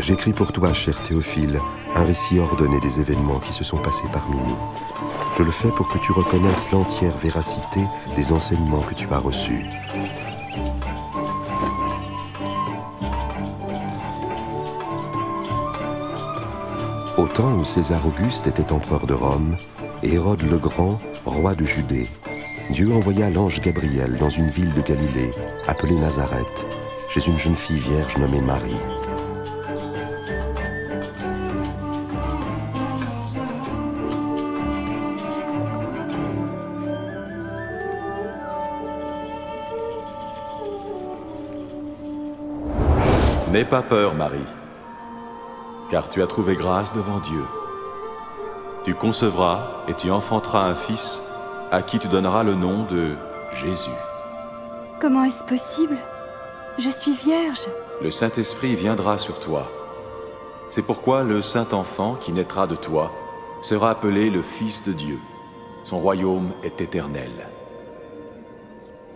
J'écris pour toi, cher Théophile, un récit ordonné des événements qui se sont passés parmi nous. Je le fais pour que tu reconnaisses l'entière véracité des enseignements que tu as reçus. Au temps où César Auguste était empereur de Rome, et Hérode le Grand, roi de Judée, Dieu envoya l'ange Gabriel dans une ville de Galilée, appelée Nazareth, chez une jeune fille vierge nommée Marie. N'aie pas peur, Marie, car tu as trouvé grâce devant Dieu. Tu concevras et tu enfanteras un fils à qui tu donneras le nom de Jésus. Comment est-ce possible? Je suis vierge. Le Saint-Esprit viendra sur toi. C'est pourquoi le Saint-Enfant qui naîtra de toi sera appelé le Fils de Dieu. Son royaume est éternel.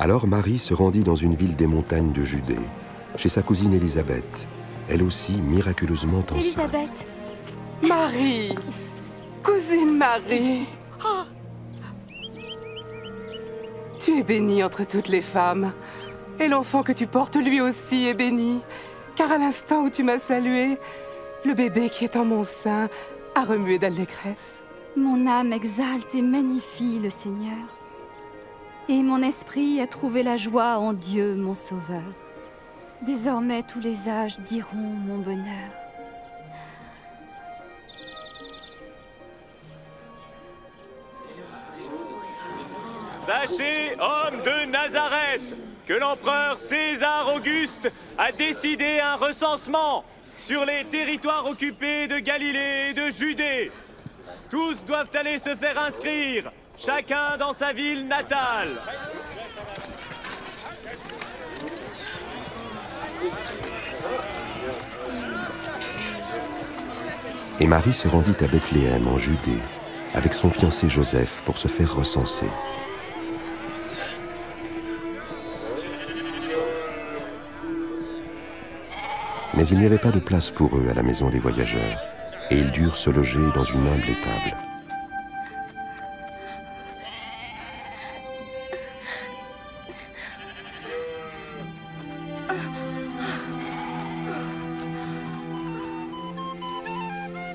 Alors Marie se rendit dans une ville des montagnes de Judée, chez sa cousine Élisabeth, elle aussi miraculeusement enceinte. Élisabeth. Marie, cousine Marie. Tu es bénie entre toutes les femmes, et l'enfant que tu portes lui aussi est béni, car à l'instant où tu m'as salué, le bébé qui est en mon sein a remué d'allégresse. Mon âme exalte et magnifie le Seigneur, et mon esprit a trouvé la joie en Dieu, mon Sauveur. Désormais, tous les âges diront mon bonheur. Sachez, hommes de Nazareth, que l'empereur César Auguste a décidé un recensement sur les territoires occupés de Galilée et de Judée. Tous doivent aller se faire inscrire, chacun dans sa ville natale. Et Marie se rendit à Bethléem, en Judée, avec son fiancé Joseph pour se faire recenser. Mais il n'y avait pas de place pour eux à la maison des voyageurs, et ils durent se loger dans une humble étable.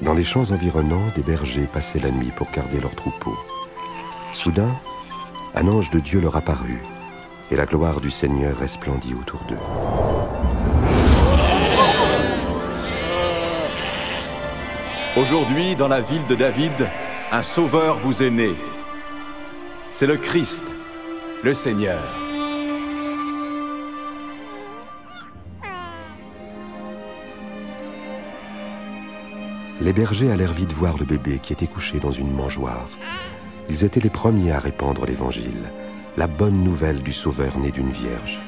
Dans les champs environnants, des bergers passaient la nuit pour garder leurs troupeaux. Soudain, un ange de Dieu leur apparut, et la gloire du Seigneur resplendit autour d'eux. Aujourd'hui, dans la ville de David, un sauveur vous est né. C'est le Christ, le Seigneur. Les bergers allèrent vite voir le bébé qui était couché dans une mangeoire. Ils étaient les premiers à répandre l'évangile, la bonne nouvelle du Sauveur né d'une vierge.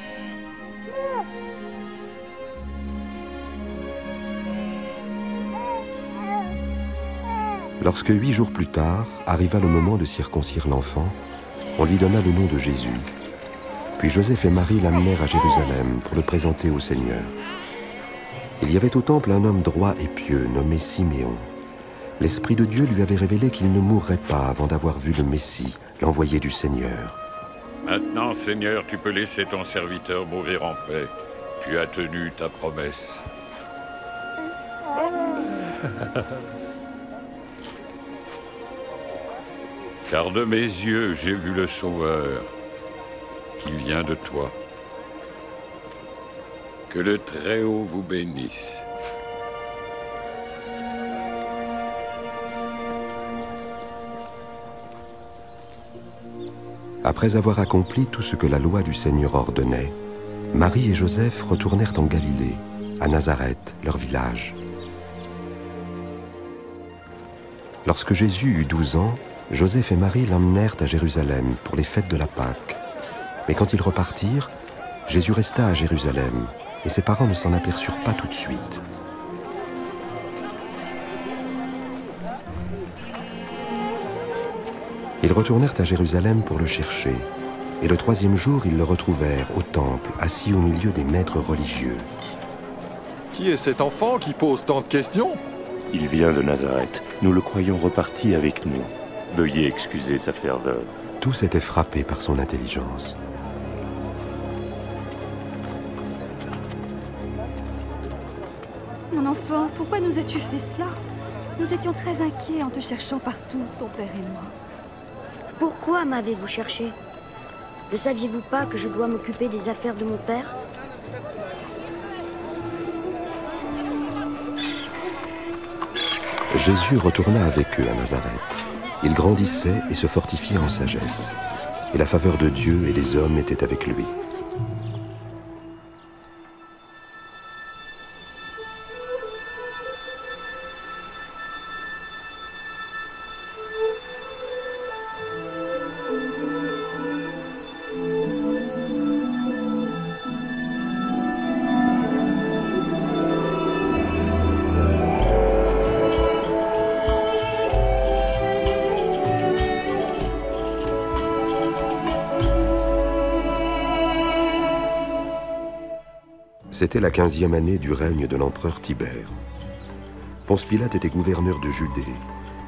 Lorsque 8 jours plus tard arriva le moment de circoncire l'enfant, on lui donna le nom de Jésus. Puis Joseph et Marie l'amenèrent à Jérusalem pour le présenter au Seigneur. Il y avait au temple un homme droit et pieux nommé Siméon. L'Esprit de Dieu lui avait révélé qu'il ne mourrait pas avant d'avoir vu le Messie, l'envoyé du Seigneur. Maintenant, Seigneur, tu peux laisser ton serviteur mourir en paix. Tu as tenu ta promesse. Car de mes yeux, j'ai vu le Sauveur, qui vient de toi. Que le Très-Haut vous bénisse. Après avoir accompli tout ce que la loi du Seigneur ordonnait, Marie et Joseph retournèrent en Galilée, à Nazareth, leur village. Lorsque Jésus eut 12 ans, Joseph et Marie l'emmenèrent à Jérusalem pour les fêtes de la Pâque. Mais quand ils repartirent, Jésus resta à Jérusalem, et ses parents ne s'en aperçurent pas tout de suite. Ils retournèrent à Jérusalem pour le chercher, et le 3e jour, ils le retrouvèrent au temple, assis au milieu des maîtres religieux. Qui est cet enfant qui pose tant de questions? Il vient de Nazareth. Nous le croyons reparti avec nous. Veuillez excuser sa ferveur. Tous étaient frappés par son intelligence. Mon enfant, pourquoi nous as-tu fait cela? Nous étions très inquiets en te cherchant partout, ton père et moi. Pourquoi m'avez-vous cherché? Ne saviez-vous pas que je dois m'occuper des affaires de mon père? Jésus retourna avec eux à Nazareth. Il grandissait et se fortifiait en sagesse. Et la faveur de Dieu et des hommes était avec lui. C'était la 15e année du règne de l'empereur Tibère. Ponce Pilate était gouverneur de Judée,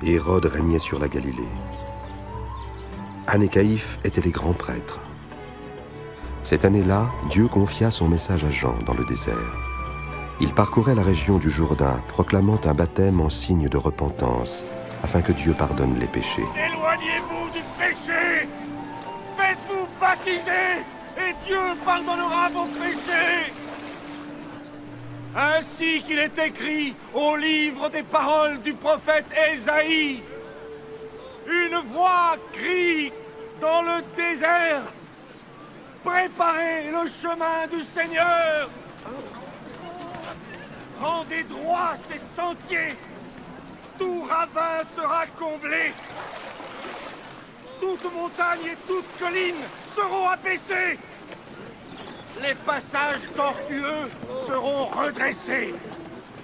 et Hérode régnait sur la Galilée. Anne et Caïphe étaient les grands prêtres. Cette année-là, Dieu confia son message à Jean dans le désert. Il parcourait la région du Jourdain, proclamant un baptême en signe de repentance, afin que Dieu pardonne les péchés. Éloignez-vous du péché! Faites-vous baptiser, et Dieu pardonnera vos péchés! Ainsi qu'il est écrit au livre des paroles du prophète Ésaïe. Une voix crie dans le désert. Préparez le chemin du Seigneur. Rendez droit ses sentiers. Tout ravin sera comblé. Toute montagne et toute colline seront abaissées. Les passages tortueux seront redressés,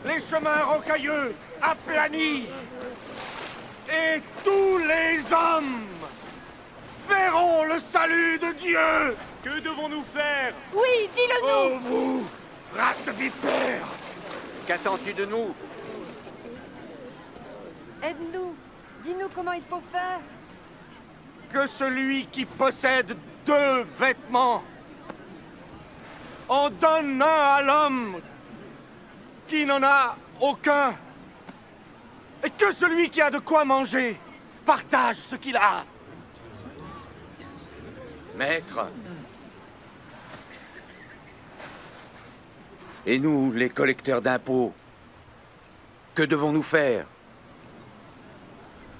les chemins rocailleux aplanis, et tous les hommes verront le salut de Dieu. Que devons-nous faire? Oui, dis-le-nous! Oh vous, race de vipères! Qu'attends-tu de nous? Aide-nous! Dis-nous comment il faut faire! Que celui qui possède 2 vêtements en donne un à l'homme qui n'en a aucun. Et que celui qui a de quoi manger partage ce qu'il a. Maître. Et nous, les collecteurs d'impôts, que devons-nous faire?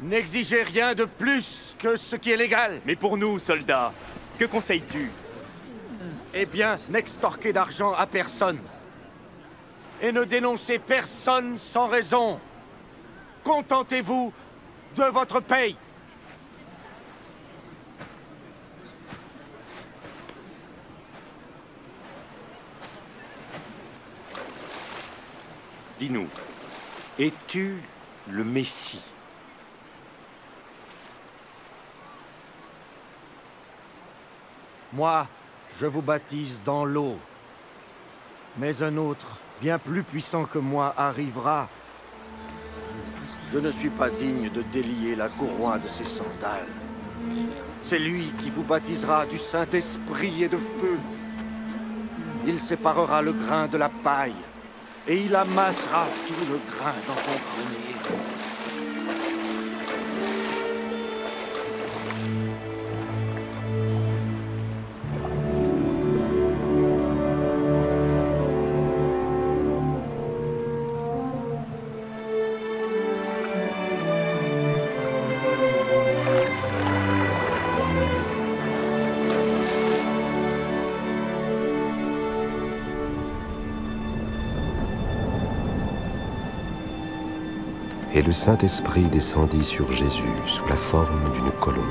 N'exigez rien de plus que ce qui est légal. Mais pour nous, soldats, que conseilles-tu? Eh bien, n'extorquez d'argent à personne. Et ne dénoncez personne sans raison. Contentez-vous de votre paye. Dis-nous, es-tu le Messie? Moi, je vous baptise dans l'eau. Mais un autre, bien plus puissant que moi, arrivera. Je ne suis pas digne de délier la courroie de ses sandales. C'est lui qui vous baptisera du Saint-Esprit et de feu. Il séparera le grain de la paille, et il amassera tout le grain dans son grenier. Et le Saint-Esprit descendit sur Jésus sous la forme d'une colombe.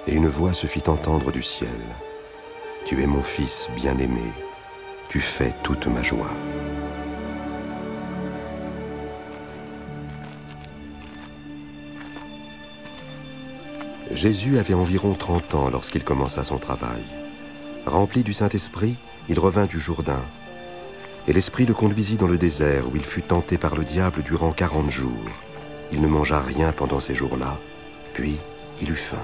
Et une voix se fit entendre du ciel. « Tu es mon Fils bien-aimé, tu fais toute ma joie. » Jésus avait environ 30 ans lorsqu'il commença son travail. Rempli du Saint-Esprit, il revint du Jourdain. Et l'Esprit le conduisit dans le désert où il fut tenté par le diable durant 40 jours. Il ne mangea rien pendant ces jours-là, puis il eut faim.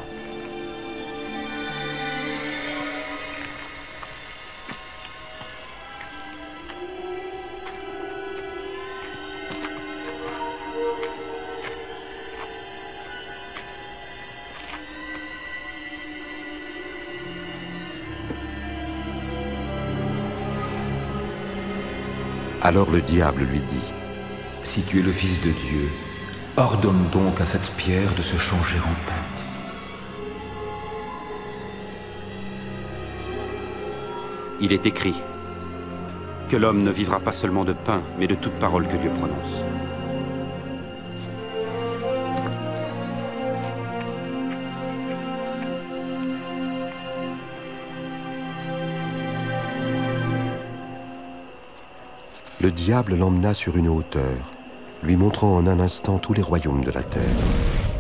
Alors le diable lui dit, « Si tu es le Fils de Dieu, ordonne donc à cette pierre de se changer en pain. » Il est écrit que l'homme ne vivra pas seulement de pain, mais de toute parole que Dieu prononce. Le diable l'emmena sur une hauteur, lui montrant en un instant tous les royaumes de la terre.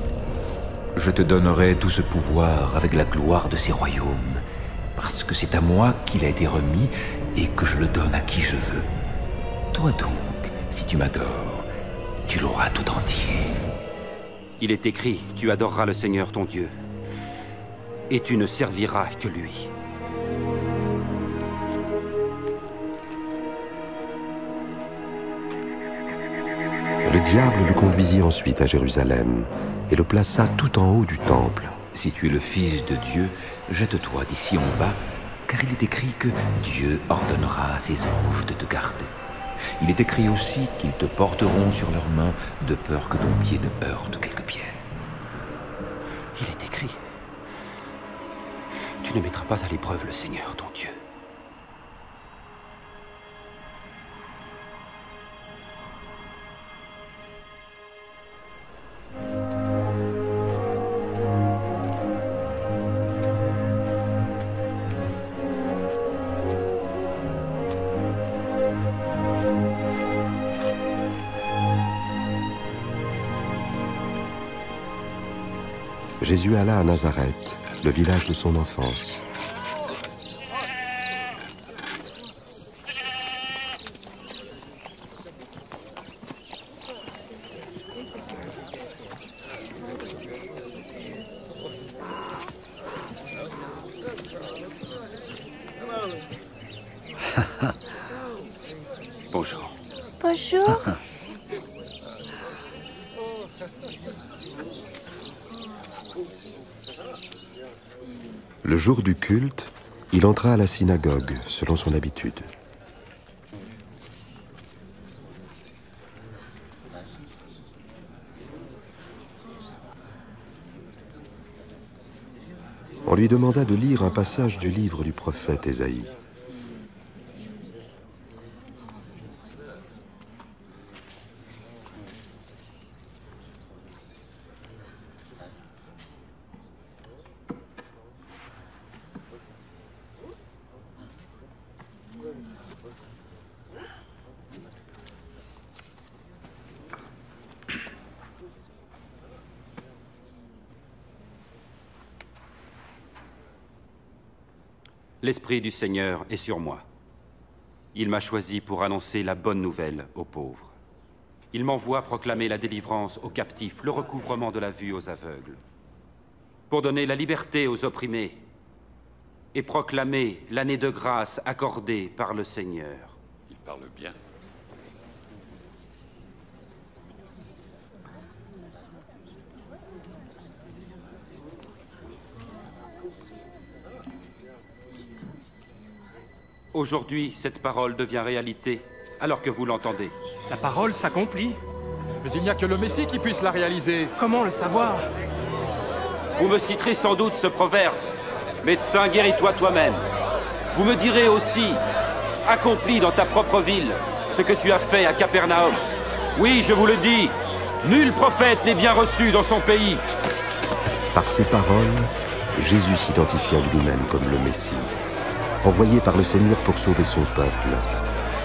« Je te donnerai tout ce pouvoir avec la gloire de ces royaumes, parce que c'est à moi qu'il a été remis et que je le donne à qui je veux. Toi donc, si tu m'adores, tu l'auras tout entier. » Il est écrit, tu adoreras le Seigneur ton Dieu, et tu ne serviras que lui. Le diable le conduisit ensuite à Jérusalem et le plaça tout en haut du temple. « Si tu es le Fils de Dieu, jette-toi d'ici en bas, car il est écrit que Dieu ordonnera à ses anges de te garder. Il est écrit aussi qu'ils te porteront sur leurs mains, de peur que ton pied ne heurte quelque pierre. » Il est écrit, tu ne mettras pas à l'épreuve le Seigneur ton Dieu. Jésus alla à Nazareth, le village de son enfance. Bonjour. Bonjour. Le jour du culte, il entra à la synagogue, selon son habitude. On lui demanda de lire un passage du livre du prophète Ésaïe. L'Esprit du Seigneur est sur moi. Il m'a choisi pour annoncer la bonne nouvelle aux pauvres. Il m'envoie proclamer la délivrance aux captifs, le recouvrement de la vue aux aveugles, pour donner la liberté aux opprimés et proclamer l'année de grâce accordée par le Seigneur. Il parle bien. Aujourd'hui, cette parole devient réalité, alors que vous l'entendez. La parole s'accomplit. Mais il n'y a que le Messie qui puisse la réaliser. Comment le savoir? Vous me citerez sans doute ce proverbe. Médecin, guéris-toi toi-même. Vous me direz aussi, accomplis dans ta propre ville ce que tu as fait à Capernaum. Oui, je vous le dis, nul prophète n'est bien reçu dans son pays. Par ces paroles, Jésus s'identifia lui-même comme le Messie, envoyé par le Seigneur pour sauver son peuple.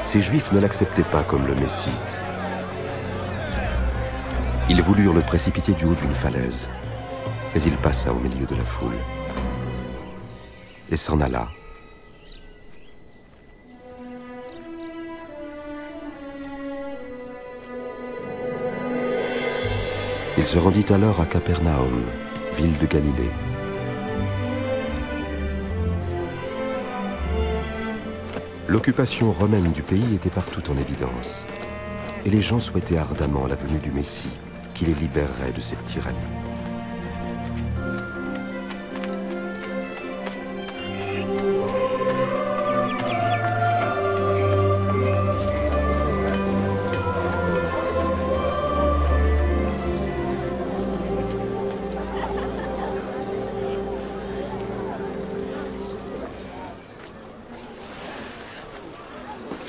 Ces Juifs ne l'acceptaient pas comme le Messie. Ils voulurent le précipiter du haut d'une falaise. Mais il passa au milieu de la foule et s'en alla. Il se rendit alors à Capernaum, ville de Galilée. L'occupation romaine du pays était partout en évidence, et les gens souhaitaient ardemment la venue du Messie, qui les libérerait de cette tyrannie.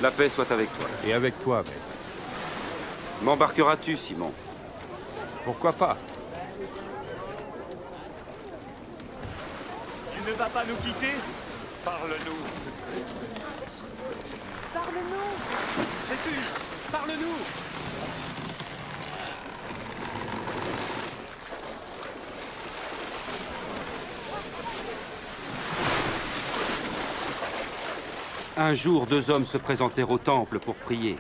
La paix soit avec toi. Et avec toi, maître. M'embarqueras-tu, Simon? Pourquoi pas? Tu ne vas pas nous quitter? Parle-nous. Parle-nous. Jésus, parle-nous. Un jour, 2 hommes se présentèrent au temple pour prier.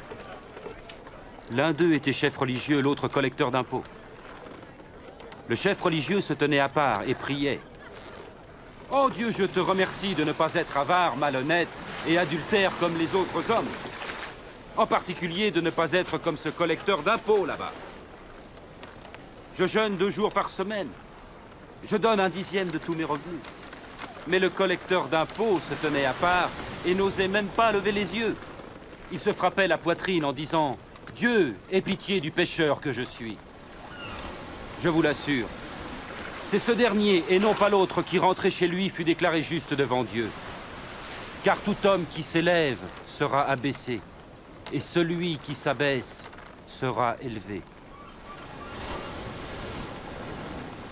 L'un d'eux était chef religieux, l'autre collecteur d'impôts. Le chef religieux se tenait à part et priait. « Oh Dieu, je te remercie de ne pas être avare, malhonnête et adultère comme les autres hommes. En particulier de ne pas être comme ce collecteur d'impôts là-bas. Je jeûne 2 jours par semaine. Je donne 1/10 de tous mes revenus. Mais le collecteur d'impôts se tenait à part et n'osait même pas lever les yeux. Il se frappait la poitrine en disant « Dieu, aie pitié du pécheur que je suis. » Je vous l'assure, c'est ce dernier et non pas l'autre qui rentrait chez lui fut déclaré juste devant Dieu. Car tout homme qui s'élève sera abaissé, et celui qui s'abaisse sera élevé.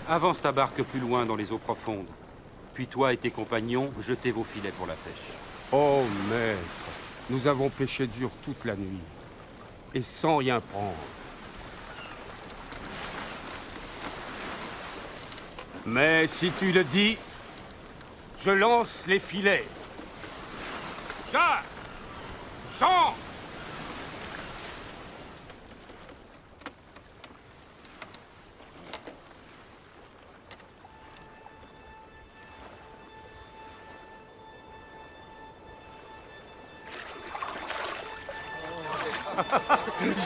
Avance ta barque plus loin dans les eaux profondes. Puis toi et tes compagnons, jetez vos filets pour la pêche. Oh, maître, nous avons pêché dur toute la nuit, et sans rien prendre. Mais si tu le dis, je lance les filets. Jacques! Jean!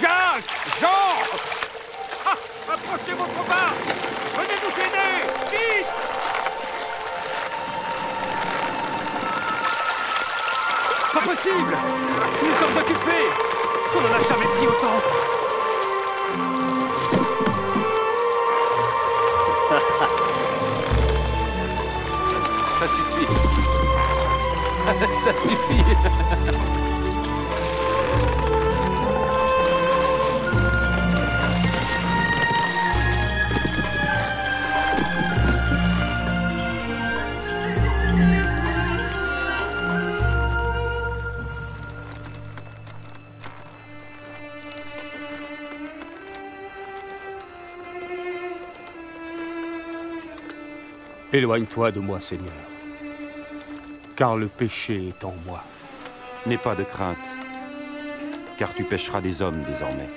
Jacques! Jean! Ah, approchez votre barque! Venez nous aider! Vite! Pas possible! Nous sommes occupés! On n'en a jamais pris autant! Ça suffit! Ça suffit! Éloigne-toi de moi, Seigneur, car le péché est en moi. N'aie pas de crainte, car tu pêcheras des hommes désormais.